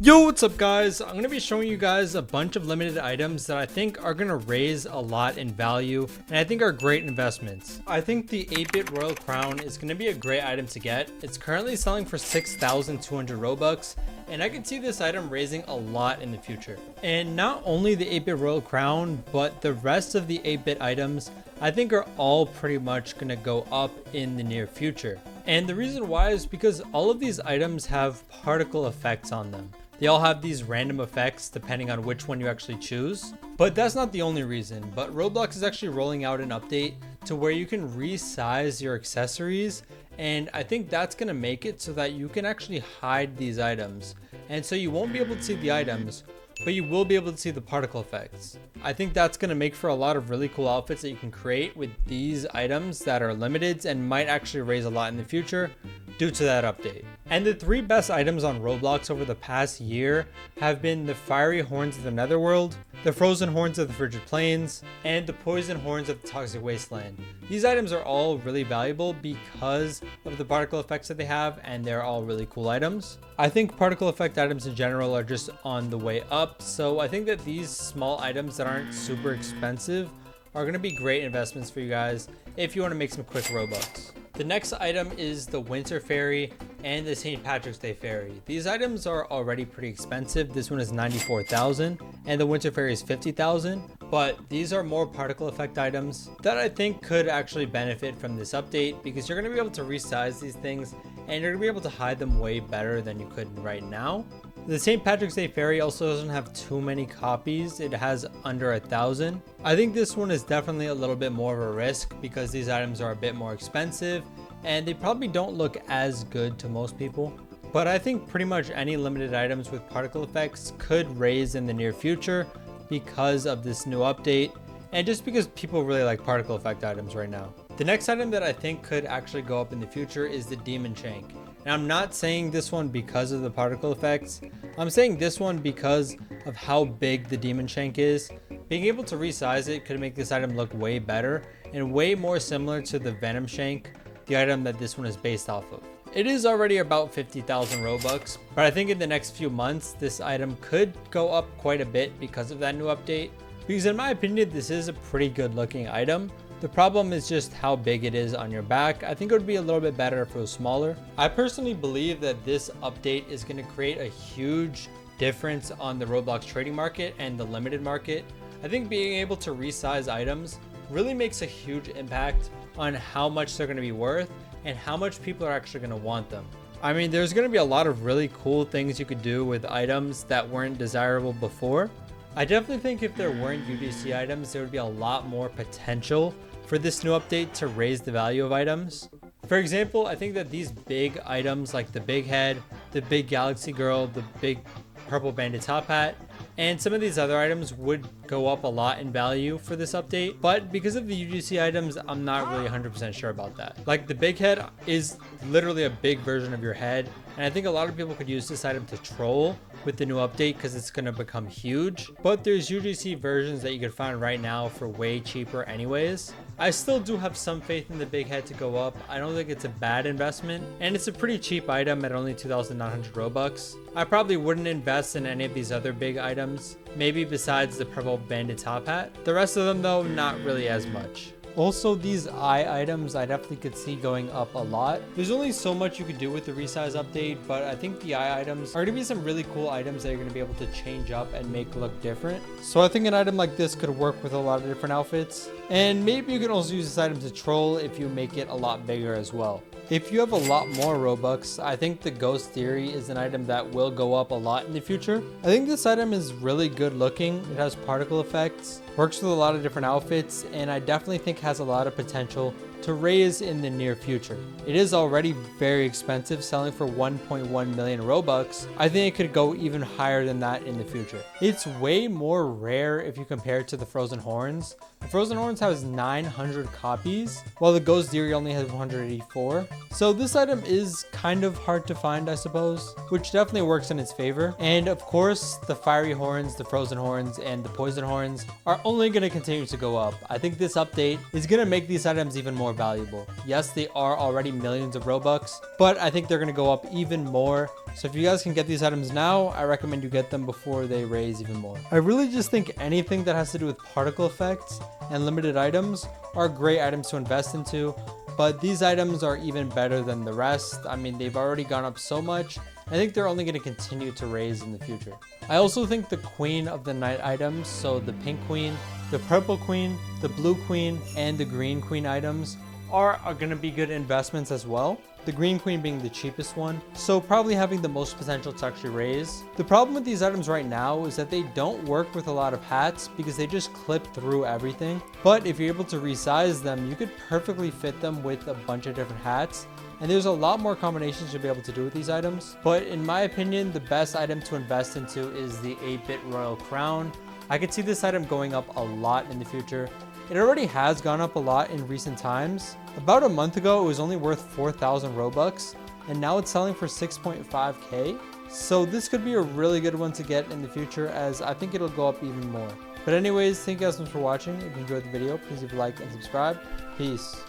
Yo, what's up guys? I'm going to be showing you guys a bunch of limited items that I think are going to raise a lot in value and I think are great investments. I think the 8-bit Royal Crown is going to be a great item to get. It's currently selling for 6,200 Robux and I can see this item raising a lot in the future. And not only the 8-bit Royal Crown, but the rest of the 8-bit items I think are all pretty much going to go up in the near future. And the reason why is because all of these items have particle effects on them. They all have these random effects depending on which one you actually choose. But that's not the only reason, but Roblox is actually rolling out an update to where you can resize your accessories, and I think that's going to make it so that you can actually hide these items. And so you won't be able to see the items, but you will be able to see the particle effects. I think that's going to make for a lot of really cool outfits that you can create with these items that are limited and might actually raise a lot in the future due to that update. And the 3 best items on Roblox over the past year have been the Fiery Horns of the Netherworld, the Frozen Horns of the Frigid Plains, and the Poison Horns of the Toxic Wasteland. These items are all really valuable because of the particle effects that they have, and they're all really cool items. I think particle effect items in general are just on the way up, so I think that these small items that aren't super expensive are going to be great investments for you guys if you want to make some quick Robux. The next item is the Winter Fairy and the St. Patrick's Day Fairy. These items are already pretty expensive. This one is 94,000 and the Winter Fairy is 50,000, but these are more particle effect items that I think could actually benefit from this update because you're going to be able to resize these things and you're going to be able to hide them way better than you could right now. The St. Patrick's Day Fairy also doesn't have too many copies. It has under 1,000. I think this one is definitely a little bit more of a risk because these items are a bit more expensive and they probably don't look as good to most people. But I think pretty much any limited items with particle effects could raise in the near future because of this new update and just because people really like particle effect items right now. The next item that I think could actually go up in the future is the Demon Shank. And I'm not saying this one because of the particle effects. I'm saying this one because of how big the Demon Shank is. Being able to resize it could make this item look way better and way more similar to the Venom Shank, the item that this one is based off of. It is already about 50,000 Robux, but I think in the next few months, this item could go up quite a bit because of that new update. Because in my opinion, this is a pretty good looking item. The problem is just how big it is on your back. I think it would be a little bit better if it was smaller. I personally believe that this update is going to create a huge difference on the Roblox trading market and the limited market. I think being able to resize items really makes a huge impact on how much they're going to be worth and how much people are actually going to want them. I mean, there's going to be a lot of really cool things you could do with items that weren't desirable before. I definitely think if there weren't UGC items, there would be a lot more potential for this new update to raise the value of items. For example, I think that these big items like the big head, the big galaxy girl, the big purple bandit top hat, and some of these other items would go up a lot in value for this update. But because of the UGC items, I'm not really 100% sure about that. Like the big head is literally a big version of your head. And I think a lot of people could use this item to troll with the new update because it's going to become huge. But there's UGC versions that you can find right now for way cheaper anyways. I still do have some faith in the big head to go up. I don't think it's a bad investment. And it's a pretty cheap item at only 2,900 Robux. I probably wouldn't invest in any of these other big items. Maybe besides the purple bandit top hat. The rest of them though, not really as much. Also, these eye items I definitely could see going up a lot. There's only so much you could do with the resize update, but I think the eye items are going to be some really cool items that you're going to be able to change up and make look different. So I think an item like this could work with a lot of different outfits. And maybe you can also use this item to troll if you make it a lot bigger as well. If you have a lot more Robux, I think the Ghost Theory is an item that will go up a lot in the future. I think this item is really good looking. It has particle effects, works with a lot of different outfits, and I definitely think has a lot of potential to raise in the near future. It is already very expensive, selling for 1.1 million Robux. I think it could go even higher than that in the future. It's way more rare if you compare it to the Frozen Horns. The Frozen Horns has 900 copies, while the Ghost Theory only has 184. So this item is kind of hard to find, I suppose, which definitely works in its favor. And of course, the Fiery Horns, the Frozen Horns, and the Poison Horns are only going to continue to go up. I think this update is going to make these items even more more valuable. Yes, they are already millions of Robux, but I think they're going to go up even more. So if you guys can get these items now, I recommend you get them before they raise even more. I really just think anything that has to do with particle effects and limited items are great items to invest into, but these items are even better than the rest. I mean, they've already gone up so much. I think they're only going to continue to raise in the future. I also think the Queen of the Night items, so the Pink Queen, the Purple Queen, the Blue Queen, and the Green Queen items are going to be good investments as well. The Green Queen being the cheapest one, so probably having the most potential to actually raise. The problem with these items right now is that they don't work with a lot of hats because they just clip through everything. But if you're able to resize them, you could perfectly fit them with a bunch of different hats. And there's a lot more combinations you'll be able to do with these items. But in my opinion, the best item to invest into is the 8-bit Royal Crown. I could see this item going up a lot in the future. It already has gone up a lot in recent times. About a month ago, it was only worth 4,000 Robux, and now it's selling for 6.5k. So this could be a really good one to get in the future, as I think it'll go up even more. But anyways, thank you guys so much for watching. If you enjoyed the video, please leave a like and subscribe. Peace.